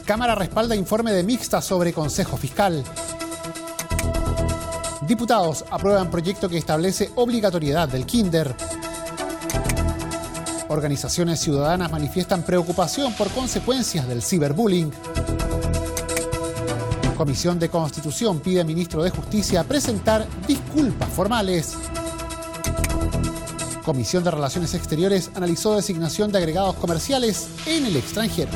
Cámara respalda informe de Mixta sobre Consejo Fiscal. Diputados aprueban proyecto que establece obligatoriedad del kinder. Organizaciones ciudadanas manifiestan preocupación por consecuencias del ciberbullying. Comisión de Constitución pide al ministro de Justicia presentar disculpas formales. Comisión de Relaciones Exteriores analizó designación de agregados comerciales en el extranjero.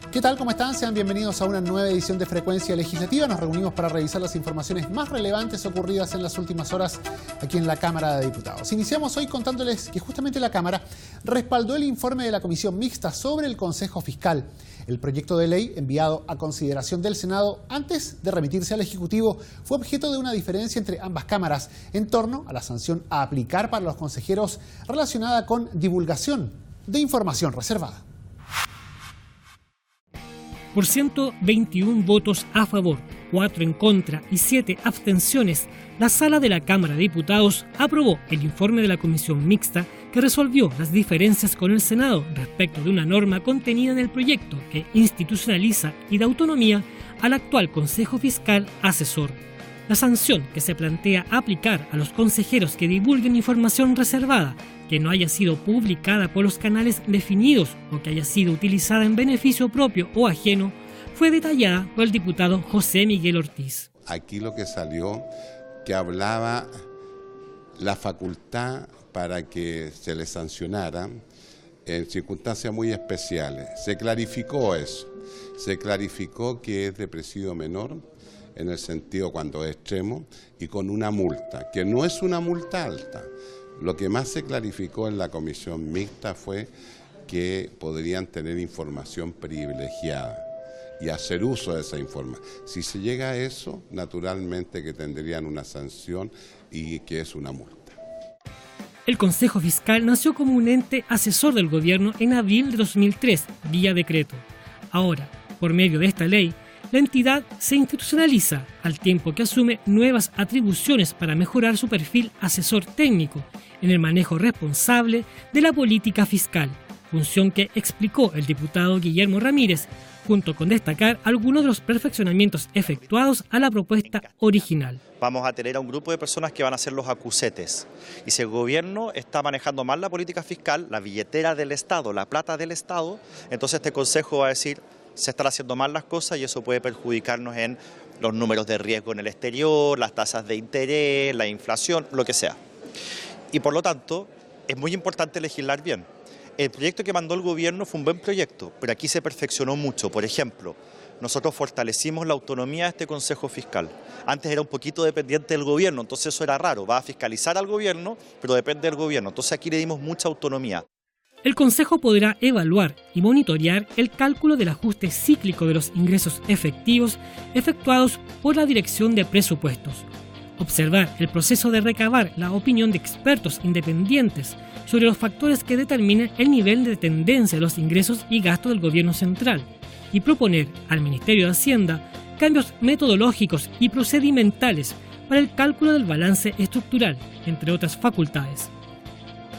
¿Qué tal? ¿Cómo están? Sean bienvenidos a una nueva edición de Frecuencia Legislativa. Nos reunimos para revisar las informaciones más relevantes ocurridas en las últimas horas aquí en la Cámara de Diputados. Iniciamos hoy contándoles que justamente la Cámara respaldó el informe de la Comisión Mixta sobre el Consejo Fiscal. El proyecto de ley enviado a consideración del Senado antes de remitirse al Ejecutivo fue objeto de una diferencia entre ambas cámaras en torno a la sanción a aplicar para los consejeros relacionada con divulgación de información reservada. Por 121 votos a favor, 4 en contra y 7 abstenciones, la Sala de la Cámara de Diputados aprobó el informe de la Comisión Mixta que resolvió las diferencias con el Senado respecto de una norma contenida en el proyecto que institucionaliza y da autonomía al actual Consejo Fiscal Asesor. La sanción que se plantea aplicar a los consejeros que divulguen información reservada que no haya sido publicada por los canales definidos o que haya sido utilizada en beneficio propio o ajeno, fue detallada por el diputado José Miguel Ortiz. Aquí lo que salió, que hablaba la facultad para que se le sancionara en circunstancias muy especiales. Se clarificó eso, se clarificó que es de presidio menor, en el sentido cuando es extremo, y con una multa, que no es una multa alta. Lo que más se clarificó en la comisión mixta fue que podrían tener información privilegiada y hacer uso de esa información. Si se llega a eso, naturalmente que tendrían una sanción y que es una multa. El Consejo Fiscal nació como un ente asesor del gobierno en abril de 2003, vía decreto. Ahora, por medio de esta ley, la entidad se institucionaliza al tiempo que asume nuevas atribuciones para mejorar su perfil asesor técnico en el manejo responsable de la política fiscal, función que explicó el diputado Guillermo Ramírez, junto con destacar algunos de los perfeccionamientos efectuados a la propuesta original. Vamos a tener a un grupo de personas que van a ser los acusetes. Y si el gobierno está manejando mal la política fiscal, la billetera del Estado, la plata del Estado, entonces este consejo va a decir: se están haciendo mal las cosas y eso puede perjudicarnos en los números de riesgo en el exterior, las tasas de interés, la inflación, lo que sea. Y por lo tanto, es muy importante legislar bien. El proyecto que mandó el gobierno fue un buen proyecto, pero aquí se perfeccionó mucho. Por ejemplo, nosotros fortalecimos la autonomía de este Consejo Fiscal. Antes era un poquito dependiente del gobierno, entonces eso era raro. Va a fiscalizar al gobierno, pero depende del gobierno. Entonces aquí le dimos mucha autonomía. El Consejo podrá evaluar y monitorear el cálculo del ajuste cíclico de los ingresos efectivos efectuados por la Dirección de Presupuestos, observar el proceso de recabar la opinión de expertos independientes sobre los factores que determinan el nivel de tendencia de los ingresos y gastos del gobierno central y proponer al Ministerio de Hacienda cambios metodológicos y procedimentales para el cálculo del balance estructural, entre otras facultades.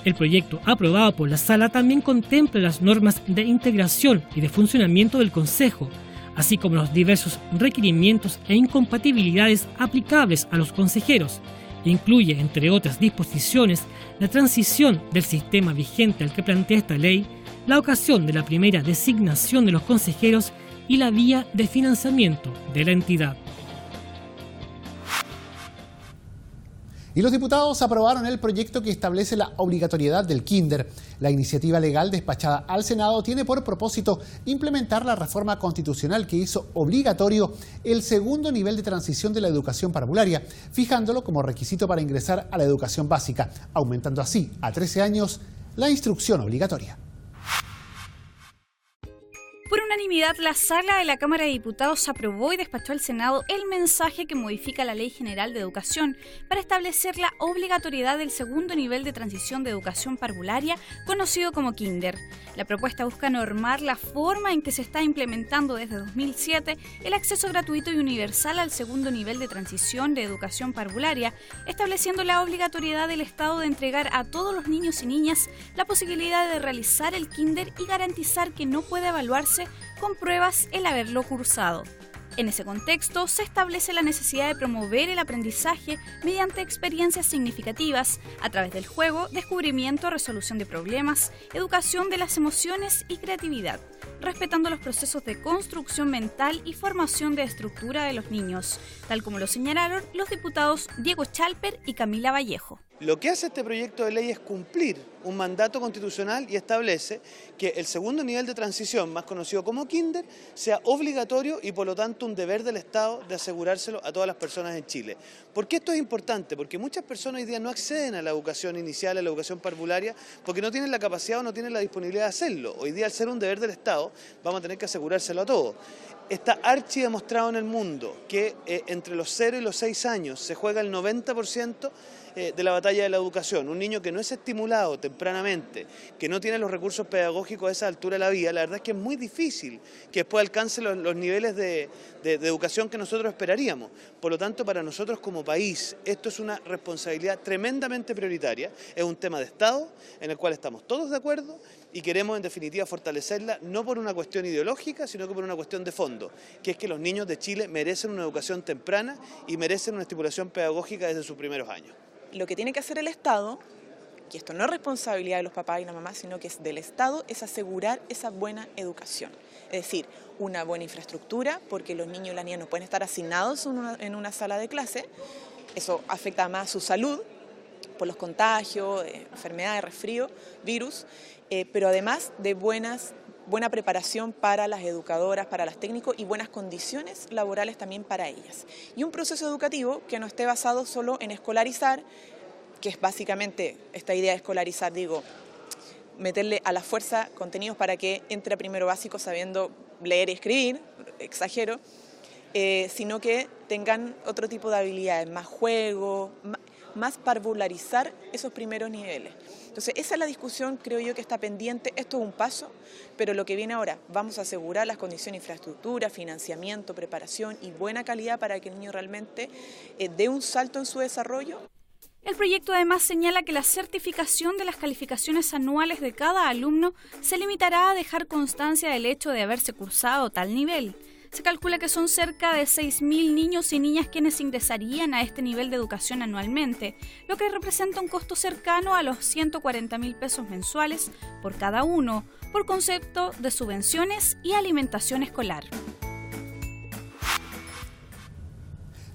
El proyecto aprobado por la Sala también contempla las normas de integración y de funcionamiento del Consejo, así como los diversos requerimientos e incompatibilidades aplicables a los consejeros, e incluye, entre otras disposiciones, la transición del sistema vigente al que plantea esta ley, la ocasión de la primera designación de los consejeros y la vía de financiamiento de la entidad. Y los diputados aprobaron el proyecto que establece la obligatoriedad del kinder. La iniciativa legal despachada al Senado tiene por propósito implementar la reforma constitucional que hizo obligatorio el segundo nivel de transición de la educación parvularia, fijándolo como requisito para ingresar a la educación básica, aumentando así a 13 años la instrucción obligatoria. Por unanimidad, la Sala de la Cámara de Diputados aprobó y despachó al Senado el mensaje que modifica la Ley General de Educación para establecer la obligatoriedad del segundo nivel de transición de educación parvularia, conocido como Kinder. La propuesta busca normar la forma en que se está implementando desde 2007 el acceso gratuito y universal al segundo nivel de transición de educación parvularia, estableciendo la obligatoriedad del Estado de entregar a todos los niños y niñas la posibilidad de realizar el Kinder y garantizar que no puede evaluarse con pruebas el haberlo cursado. En ese contexto, se establece la necesidad de promover el aprendizaje mediante experiencias significativas a través del juego, descubrimiento, resolución de problemas, educación de las emociones y creatividad, respetando los procesos de construcción mental y formación de estructura de los niños, tal como lo señalaron los diputados Diego Chalper y Camila Vallejo. Lo que hace este proyecto de ley es cumplir un mandato constitucional y establece que el segundo nivel de transición, más conocido como Kinder, sea obligatorio y por lo tanto un deber del Estado de asegurárselo a todas las personas en Chile. ¿Por qué esto es importante? Porque muchas personas hoy día no acceden a la educación inicial, a la educación parvularia, porque no tienen la capacidad o no tienen la disponibilidad de hacerlo. Hoy día, al ser un deber del Estado, vamos a tener que asegurárselo a todos. Está archi demostrado en el mundo que entre los 0 y los 6 años se juega el 90% de la batalla de la educación. Un niño que no es estimulado tempranamente, que no tiene los recursos pedagógicos a esa altura de la vida, la verdad es que es muy difícil que después alcance los niveles de educación que nosotros esperaríamos. Por lo tanto, para nosotros como país, esto es una responsabilidad tremendamente prioritaria, es un tema de Estado en el cual estamos todos de acuerdo y queremos en definitiva fortalecerla, no por una cuestión ideológica, sino que por una cuestión de fondo, que es que los niños de Chile merecen una educación temprana y merecen una estimulación pedagógica desde sus primeros años. Lo que tiene que hacer el Estado, y esto no es responsabilidad de los papás y la mamá, sino que es del Estado, es asegurar esa buena educación. Es decir, una buena infraestructura, porque los niños y las niñas no pueden estar asignados en una sala de clase. Eso afecta más su salud, por los contagios, enfermedades, resfrío, virus, pero además de buena preparación para las educadoras, para las técnicos y buenas condiciones laborales también para ellas. Y un proceso educativo que no esté basado solo en escolarizar, que es básicamente esta idea de escolarizar, meterle a la fuerza contenidos para que entre a primero básico sabiendo leer y escribir, exagero, sino que tengan otro tipo de habilidades, más juego, más parvularizar esos primeros niveles. Entonces, esa es la discusión, creo yo, que está pendiente. Esto es un paso, pero lo que viene ahora, vamos a asegurar las condiciones de infraestructura, financiamiento, preparación y buena calidad para que el niño realmente dé un salto en su desarrollo. El proyecto además señala que la certificación de las calificaciones anuales de cada alumno se limitará a dejar constancia del hecho de haberse cursado tal nivel. Se calcula que son cerca de 6.000 niños y niñas quienes ingresarían a este nivel de educación anualmente, lo que representa un costo cercano a los 140.000 pesos mensuales por cada uno, por concepto de subvenciones y alimentación escolar.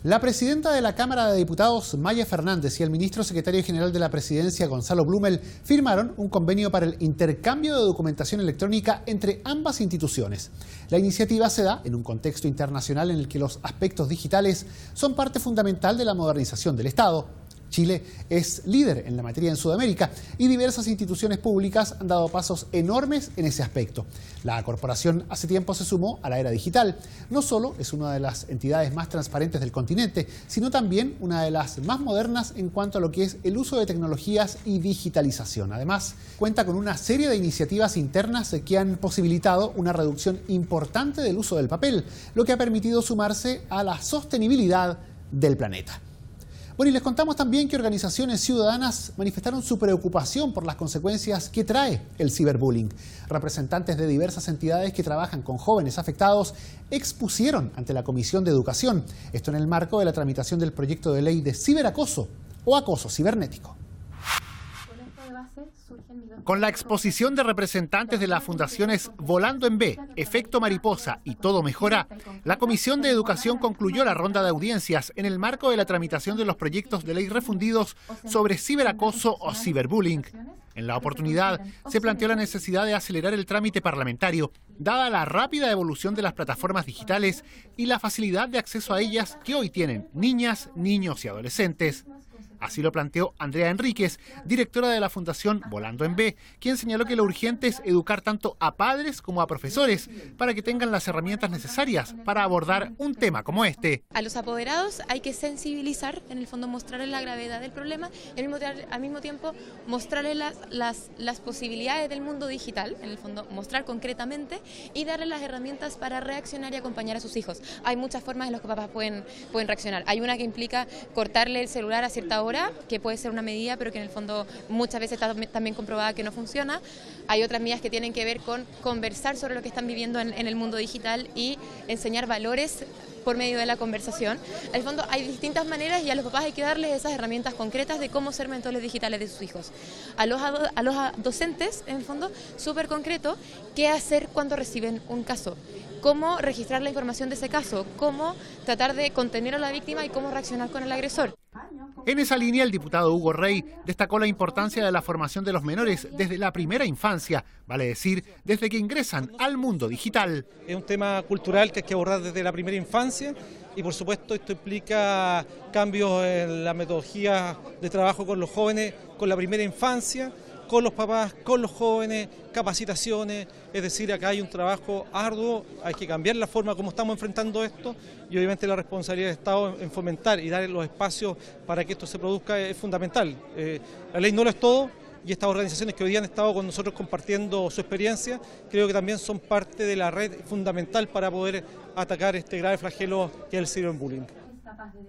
La presidenta de la Cámara de Diputados, Maya Fernández, y el ministro secretario general de la Presidencia, Gonzalo Blumel, firmaron un convenio para el intercambio de documentación electrónica entre ambas instituciones. La iniciativa se da en un contexto internacional en el que los aspectos digitales son parte fundamental de la modernización del Estado. Chile es líder en la materia en Sudamérica y diversas instituciones públicas han dado pasos enormes en ese aspecto. La corporación hace tiempo se sumó a la era digital. No solo es una de las entidades más transparentes del continente, sino también una de las más modernas en cuanto a lo que es el uso de tecnologías y digitalización. Además, cuenta con una serie de iniciativas internas que han posibilitado una reducción importante del uso del papel, lo que ha permitido sumarse a la sostenibilidad del planeta. Bueno, y les contamos también que organizaciones ciudadanas manifestaron su preocupación por las consecuencias que trae el ciberbullying. Representantes de diversas entidades que trabajan con jóvenes afectados expusieron ante la Comisión de Educación, esto en el marco de la tramitación del proyecto de ley de ciberacoso o acoso cibernético. Con la exposición de representantes de las fundaciones Volando en B, Efecto Mariposa y Todo Mejora, la Comisión de Educación concluyó la ronda de audiencias en el marco de la tramitación de los proyectos de ley refundidos sobre ciberacoso o ciberbullying. En la oportunidad, se planteó la necesidad de acelerar el trámite parlamentario, dada la rápida evolución de las plataformas digitales y la facilidad de acceso a ellas que hoy tienen niñas, niños y adolescentes. Así lo planteó Andrea Enríquez, directora de la Fundación Volando en B, quien señaló que lo urgente es educar tanto a padres como a profesores para que tengan las herramientas necesarias para abordar un tema como este. A los apoderados hay que sensibilizar, en el fondo mostrarles la gravedad del problema y al mismo tiempo mostrarles las posibilidades del mundo digital, en el fondo mostrar concretamente y darles las herramientas para reaccionar y acompañar a sus hijos. Hay muchas formas en las que papás pueden reaccionar. Hay una que implica cortarle el celular a cierta hora, que puede ser una medida, pero que en el fondo muchas veces está también comprobada que no funciona. Hay otras medidas que tienen que ver con conversar sobre lo que están viviendo en el mundo digital y enseñar valores por medio de la conversación. En el fondo hay distintas maneras y a los papás hay que darles esas herramientas concretas de cómo ser mentores digitales de sus hijos. A los docentes, en el fondo, súper concreto, qué hacer cuando reciben un caso, cómo registrar la información de ese caso, cómo tratar de contener a la víctima y cómo reaccionar con el agresor. En esa línea, el diputado Hugo Rey destacó la importancia de la formación de los menores desde la primera infancia, vale decir, desde que ingresan al mundo digital. Es un tema cultural que hay que abordar desde la primera infancia y por supuesto esto implica cambios en la metodología de trabajo con los jóvenes con la primera infancia, con los papás, con los jóvenes, capacitaciones, es decir, acá hay un trabajo arduo, hay que cambiar la forma como estamos enfrentando esto y obviamente la responsabilidad del Estado en fomentar y dar los espacios para que esto se produzca es fundamental. La ley no lo es todo y estas organizaciones que hoy día han estado con nosotros compartiendo su experiencia, creo que también son parte de la red fundamental para poder atacar este grave flagelo que es el ciberbullying.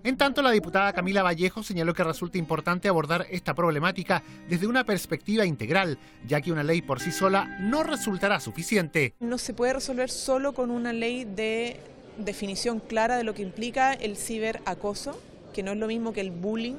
En tanto, la diputada Camila Vallejo señaló que resulta importante abordar esta problemática desde una perspectiva integral, ya que una ley por sí sola no resultará suficiente. No se puede resolver solo con una ley de definición clara de lo que implica el ciberacoso, que no es lo mismo que el bullying,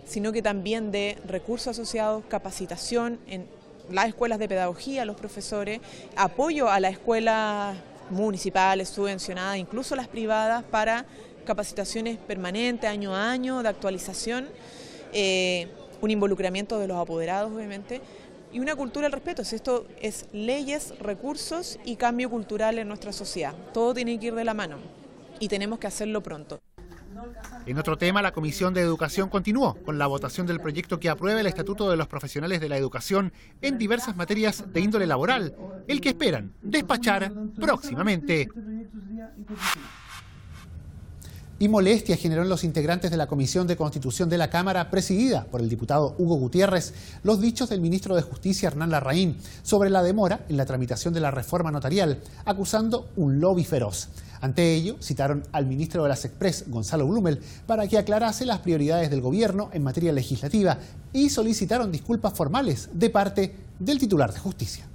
sino que también de recursos asociados, capacitación en las escuelas de pedagogía, los profesores, apoyo a las escuelas municipales, subvencionadas, incluso las privadas, para capacitaciones permanentes, año a año, de actualización, un involucramiento de los apoderados, obviamente, y una cultura del respeto. Esto es leyes, recursos y cambio cultural en nuestra sociedad. Todo tiene que ir de la mano y tenemos que hacerlo pronto. En otro tema, la Comisión de Educación continuó con la votación del proyecto que aprueba el Estatuto de los Profesionales de la Educación en diversas materias de índole laboral, el que esperan despachar próximamente. Y molestia generó en los integrantes de la Comisión de Constitución de la Cámara, presidida por el diputado Hugo Gutiérrez, los dichos del ministro de Justicia, Hernán Larraín, sobre la demora en la tramitación de la reforma notarial, acusando un lobby feroz. Ante ello, citaron al ministro de las Express, Gonzalo Blumel, para que aclarase las prioridades del gobierno en materia legislativa y solicitaron disculpas formales de parte del titular de Justicia.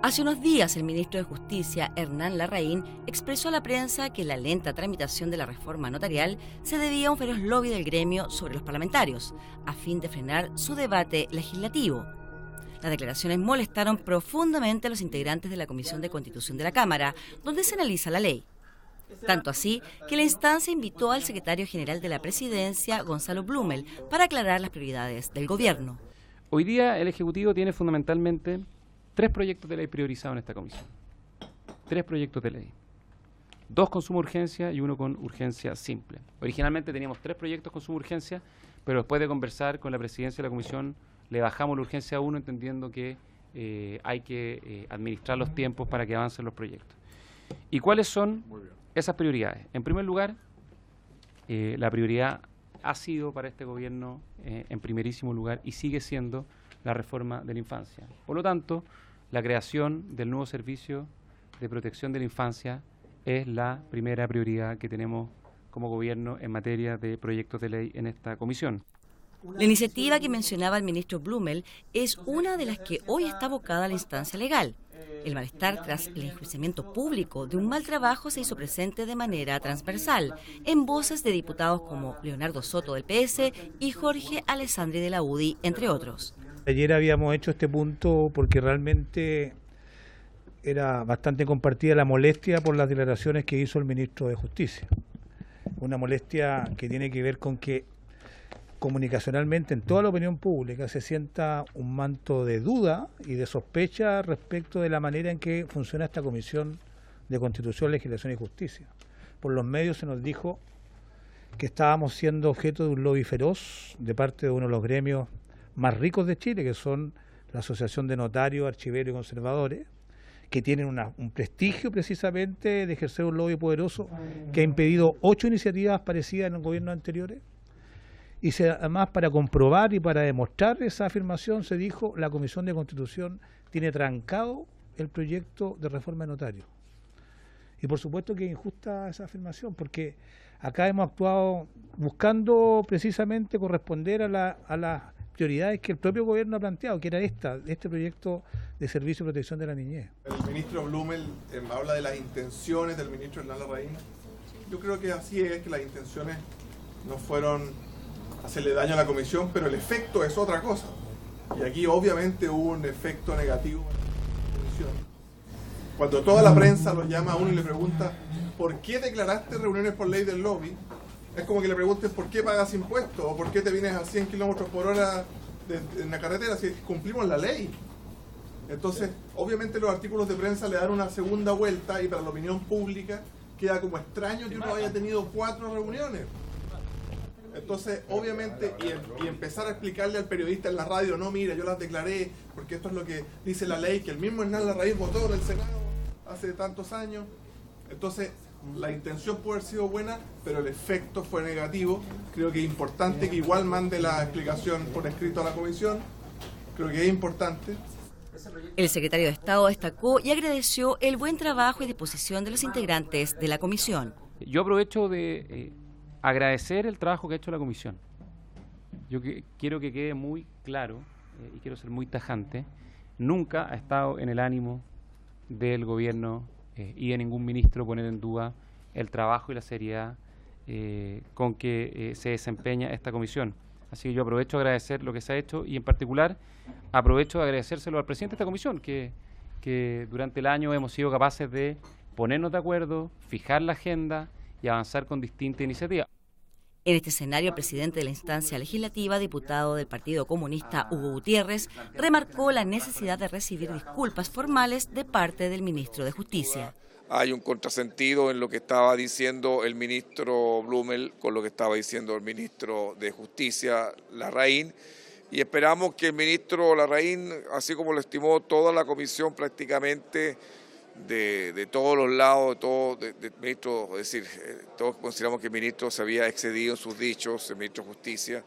Hace unos días, el ministro de Justicia, Hernán Larraín, expresó a la prensa que la lenta tramitación de la reforma notarial se debía a un feroz lobby del gremio sobre los parlamentarios, a fin de frenar su debate legislativo. Las declaraciones molestaron profundamente a los integrantes de la Comisión de Constitución de la Cámara, donde se analiza la ley. Tanto así que la instancia invitó al secretario general de la Presidencia, Gonzalo Blumel, para aclarar las prioridades del gobierno. Hoy día el Ejecutivo tiene fundamentalmente 3 proyectos de ley priorizados en esta comisión. 3 proyectos de ley. 2 con suma urgencia y 1 con urgencia simple. Originalmente teníamos 3 proyectos con suma urgencia, pero después de conversar con la presidencia de la comisión, le bajamos la urgencia a 1, entendiendo que hay que administrar los tiempos para que avancen los proyectos. ¿Y cuáles son esas prioridades? En primer lugar, la prioridad ha sido para este gobierno, en primerísimo lugar, y sigue siendo la reforma de la infancia. Por lo tanto, la creación del nuevo servicio de protección de la infancia es la primera prioridad que tenemos como gobierno en materia de proyectos de ley en esta comisión. La iniciativa que mencionaba el ministro Blumel es una de las que hoy está abocada a la instancia legal. El malestar tras el enjuiciamiento público de un mal trabajo se hizo presente de manera transversal, en voces de diputados como Leonardo Soto del PS y Jorge Alessandri de la UDI, entre otros. Ayer habíamos hecho este punto porque realmente era bastante compartida la molestia por las declaraciones que hizo el ministro de Justicia. Una molestia que tiene que ver con que comunicacionalmente en toda la opinión pública se sienta un manto de duda y de sospecha respecto de la manera en que funciona esta Comisión de Constitución, Legislación y Justicia. Por los medios se nos dijo que estábamos siendo objeto de un lobby feroz de parte de uno de los gremios más ricos de Chile, que son la Asociación de Notarios, Archiveros y Conservadores, que tienen un prestigio precisamente de ejercer un lobby poderoso que ha impedido 8 iniciativas parecidas en los gobiernos anteriores. Y además, para comprobar y para demostrar esa afirmación, se dijo la Comisión de Constitución tiene trancado el proyecto de reforma de notarios. Y por supuesto que es injusta esa afirmación, porque acá hemos actuado buscando precisamente corresponder a las prioridades que el propio gobierno ha planteado, que era este proyecto de servicio de protección de la niñez. El ministro Blumel habla de las intenciones del ministro Hernán Larraín. Yo creo que así es, que las intenciones no fueron hacerle daño a la comisión, pero el efecto es otra cosa. Y aquí obviamente hubo un efecto negativo en la comisión. Cuando toda la prensa lo llama a uno y le pregunta ¿por qué declaraste reuniones por ley del lobby? Es como que le pregunten ¿por qué pagas impuestos? ¿O por qué te vienes a 100 kilómetros por hora en la carretera si cumplimos la ley? Entonces, obviamente los artículos de prensa le dan una segunda vuelta y para la opinión pública queda como extraño que uno haya tenido 4 reuniones. Entonces, obviamente, y empezar a explicarle al periodista en la radio, no, mira, yo las declaré porque esto es lo que dice la ley, que el mismo Hernán Larraín votó en el Senado hace tantos años. Entonces, la intención puede haber sido buena, pero el efecto fue negativo. Creo que es importante que igual mande la explicación por escrito a la comisión. Creo que es importante. El secretario de Estado destacó y agradeció el buen trabajo y disposición de los integrantes de la comisión. Yo aprovecho de agradecer el trabajo que ha hecho la comisión. Yo quiero que quede muy claro y quiero ser muy tajante. Nunca ha estado en el ánimo del gobierno y de ningún ministro poner en duda el trabajo y la seriedad con que se desempeña esta comisión. Así que yo aprovecho de agradecer lo que se ha hecho y en particular aprovecho de agradecérselo al presidente de esta comisión, que durante el año hemos sido capaces de ponernos de acuerdo, fijar la agenda y avanzar con distintas iniciativas. En este escenario, el presidente de la instancia legislativa, diputado del Partido Comunista Hugo Gutiérrez, remarcó la necesidad de recibir disculpas formales de parte del ministro de Justicia. Hay un contrasentido en lo que estaba diciendo el ministro Blumel con lo que estaba diciendo el ministro de Justicia, Larraín, y esperamos que el ministro Larraín, así como lo estimó toda la comisión prácticamente, de todos los lados, ministro, es decir, todos consideramos que el ministro se había excedido en sus dichos, el ministro de Justicia,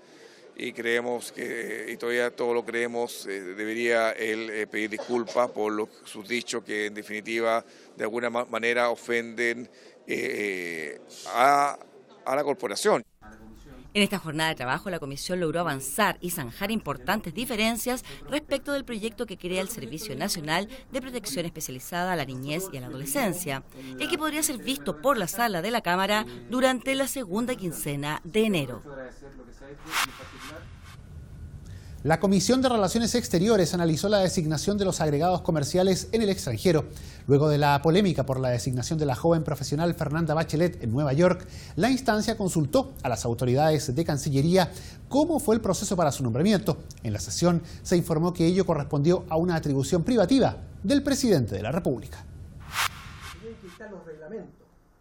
y creemos que, y todavía todos lo creemos, debería él pedir disculpas por sus dichos que en definitiva de alguna manera ofenden a la corporación. En esta jornada de trabajo, la comisión logró avanzar y zanjar importantes diferencias respecto del proyecto que crea el Servicio Nacional de Protección Especializada a la Niñez y a la Adolescencia, el que podría ser visto por la sala de la Cámara durante la segunda quincena de enero. La Comisión de Relaciones Exteriores analizó la designación de los agregados comerciales en el extranjero. Luego de la polémica por la designación de la joven profesional Fernanda Bachelet en Nueva York, la instancia consultó a las autoridades de Cancillería cómo fue el proceso para su nombramiento. En la sesión se informó que ello correspondió a una atribución privativa del presidente de la República.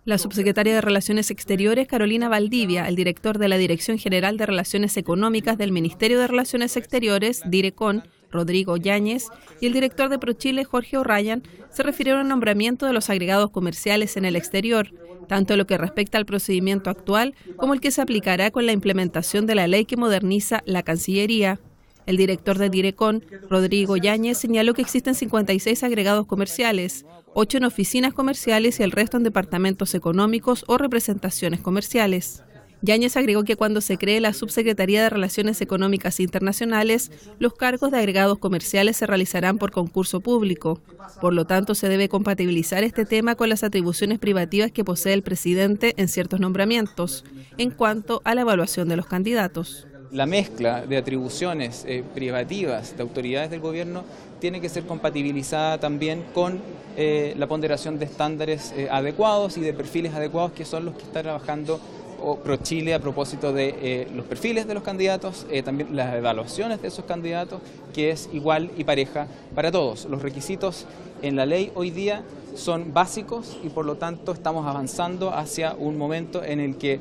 La subsecretaria de Relaciones Exteriores, Carolina Valdivia, el director de la Dirección General de Relaciones Económicas del Ministerio de Relaciones Exteriores, DIRECON, Rodrigo Yáñez, y el director de ProChile, Jorge O'Ryan, se refirieron al nombramiento de los agregados comerciales en el exterior, tanto en lo que respecta al procedimiento actual como el que se aplicará con la implementación de la ley que moderniza la Cancillería. El director de DIRECON, Rodrigo Yáñez, señaló que existen 56 agregados comerciales, 8 en oficinas comerciales y el resto en departamentos económicos o representaciones comerciales. Yáñez agregó que cuando se cree la Subsecretaría de Relaciones Económicas Internacionales, los cargos de agregados comerciales se realizarán por concurso público. Por lo tanto, se debe compatibilizar este tema con las atribuciones privativas que posee el presidente en ciertos nombramientos, en cuanto a la evaluación de los candidatos. La mezcla de atribuciones privativas de autoridades del gobierno tiene que ser compatibilizada también con la ponderación de estándares adecuados y de perfiles adecuados, que son los que está trabajando ProChile a propósito de los perfiles de los candidatos, también las evaluaciones de esos candidatos, que es igual y pareja para todos. Los requisitos en la ley hoy día son básicos y por lo tanto estamos avanzando hacia un momento en el que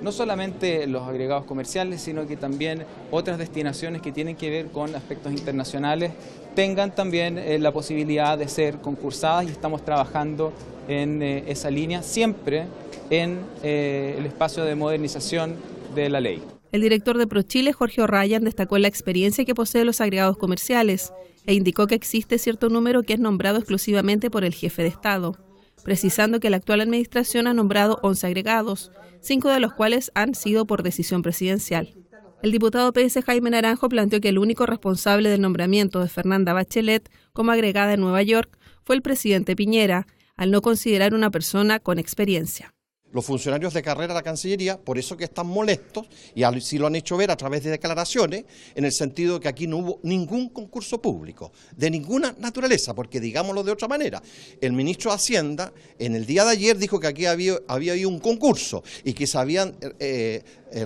no solamente los agregados comerciales, sino que también otras destinaciones que tienen que ver con aspectos internacionales tengan también la posibilidad de ser concursadas, y estamos trabajando en esa línea, siempre en el espacio de modernización de la ley. El director de ProChile, Jorge O'Ryan, destacó la experiencia que poseen los agregados comerciales e indicó que existe cierto número que es nombrado exclusivamente por el jefe de Estado, precisando que la actual administración ha nombrado 11 agregados, 5 de los cuales han sido por decisión presidencial. El diputado PS Jaime Naranjo planteó que el único responsable del nombramiento de Fernanda Bachelet como agregada en Nueva York fue el presidente Piñera, al no considerar una persona con experiencia. Los funcionarios de carrera de la Cancillería, por eso que están molestos, y así lo han hecho ver a través de declaraciones, en el sentido de que aquí no hubo ningún concurso público, de ninguna naturaleza, porque digámoslo de otra manera, el ministro de Hacienda en el día de ayer dijo que aquí había habido un concurso y que se habían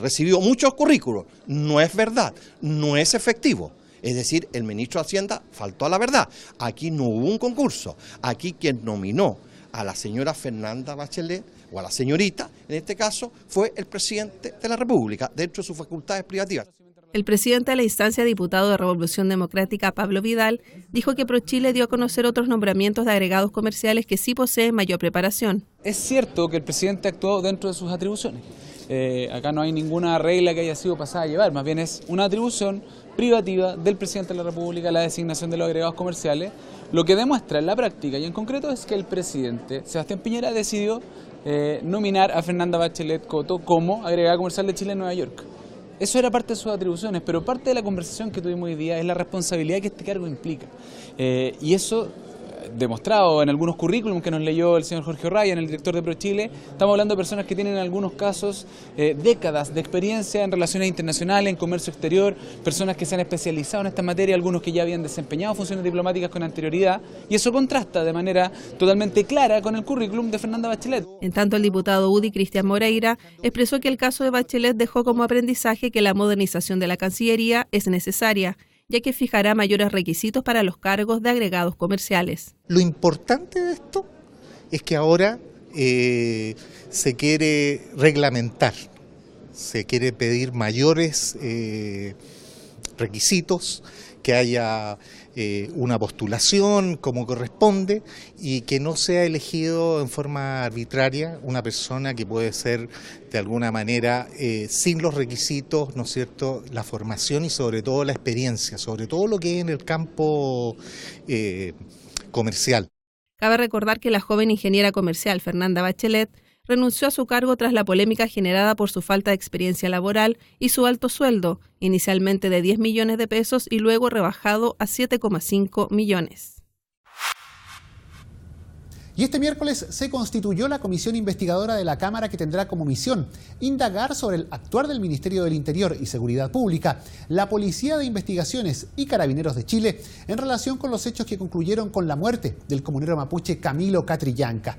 recibido muchos currículos. No es verdad, no es efectivo. Es decir, el ministro de Hacienda faltó a la verdad. Aquí no hubo un concurso, aquí quien nominó a la señora Fernanda Bachelet, o a la señorita, en este caso, fue el presidente de la República, dentro de sus facultades privativas. El presidente de la instancia, diputado de Revolución Democrática, Pablo Vidal, dijo que ProChile dio a conocer otros nombramientos de agregados comerciales que sí poseen mayor preparación. Es cierto que el presidente actuó dentro de sus atribuciones. Acá no hay ninguna regla que haya sido pasada a llevar, más bien es una atribución privativa del presidente de la República la designación de los agregados comerciales. Lo que demuestra en la práctica y en concreto es que el presidente Sebastián Piñera decidió nominar a Fernanda Bachelet Coto como agregada comercial de Chile en Nueva York. Eso era parte de sus atribuciones, pero parte de la conversación que tuvimos hoy día es la responsabilidad que este cargo implica. Y eso, demostrado en algunos currículums que nos leyó el señor Jorge O'Ryan, el director de ProChile, estamos hablando de personas que tienen en algunos casos décadas de experiencia en relaciones internacionales, en comercio exterior, personas que se han especializado en esta materia, algunos que ya habían desempeñado funciones diplomáticas con anterioridad, y eso contrasta de manera totalmente clara con el currículum de Fernanda Bachelet. En tanto, el diputado UDI, Cristian Moreira, expresó que el caso de Bachelet dejó como aprendizaje que la modernización de la Cancillería es necesaria, ya que fijará mayores requisitos para los cargos de agregados comerciales. Lo importante de esto es que ahora se quiere reglamentar, se quiere pedir mayores requisitos, que haya una postulación como corresponde y que no sea elegido en forma arbitraria una persona que puede ser de alguna manera sin los requisitos, ¿no es cierto?, la formación y sobre todo la experiencia, sobre todo lo que es en el campo comercial. Cabe recordar que la joven ingeniera comercial Fernanda Bachelet renunció a su cargo tras la polémica generada por su falta de experiencia laboral y su alto sueldo, inicialmente de 10 millones de pesos y luego rebajado a 7,5 millones. Y este miércoles se constituyó la comisión investigadora de la Cámara que tendrá como misión indagar sobre el actuar del Ministerio del Interior y Seguridad Pública, la Policía de Investigaciones y Carabineros de Chile en relación con los hechos que concluyeron con la muerte del comunero mapuche Camilo Catrillanca.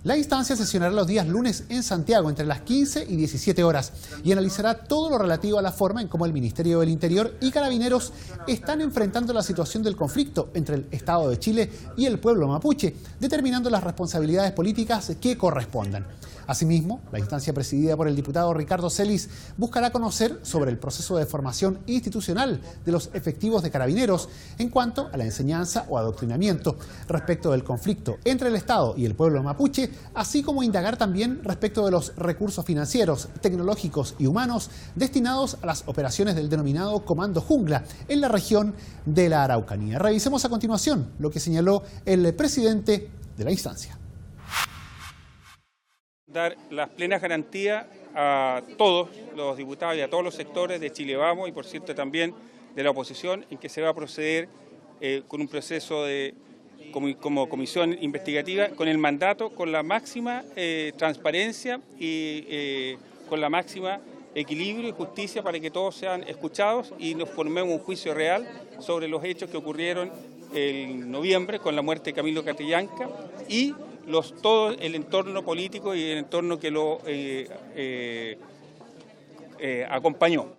La instancia sesionará los días lunes en Santiago entre las 15 y 17 horas y analizará todo lo relativo a la forma en cómo el Ministerio del Interior y Carabineros están enfrentando la situación del conflicto entre el Estado de Chile y el pueblo mapuche, determinando las responsabilidades políticas que correspondan. Asimismo, la instancia presidida por el diputado Ricardo Celis buscará conocer sobre el proceso de formación institucional de los efectivos de Carabineros en cuanto a la enseñanza o adoctrinamiento respecto del conflicto entre el Estado y el pueblo mapuche, así como indagar también respecto de los recursos financieros, tecnológicos y humanos destinados a las operaciones del denominado Comando Jungla en la región de la Araucanía. Revisemos a continuación lo que señaló el presidente de la instancia. Dar las plenas garantías a todos los diputados y a todos los sectores de Chile Vamos y por cierto también de la oposición en que se va a proceder con un proceso como comisión investigativa con el mandato, con la máxima transparencia y con la máxima equilibrio y justicia para que todos sean escuchados y nos formemos un juicio real sobre los hechos que ocurrieron en noviembre con la muerte de Camilo Catrillanca y todo el entorno político y el entorno que lo acompañó.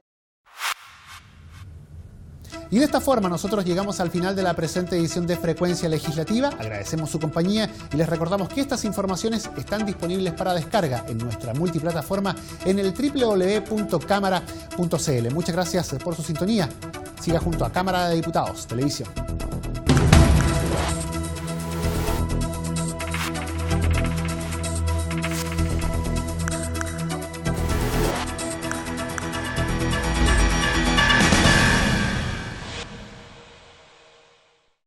Y de esta forma nosotros llegamos al final de la presente edición de Frecuencia Legislativa. Agradecemos su compañía y les recordamos que estas informaciones están disponibles para descarga en nuestra multiplataforma en el www.cámara.cl. Muchas gracias por su sintonía. Siga junto a Cámara de Diputados Televisión.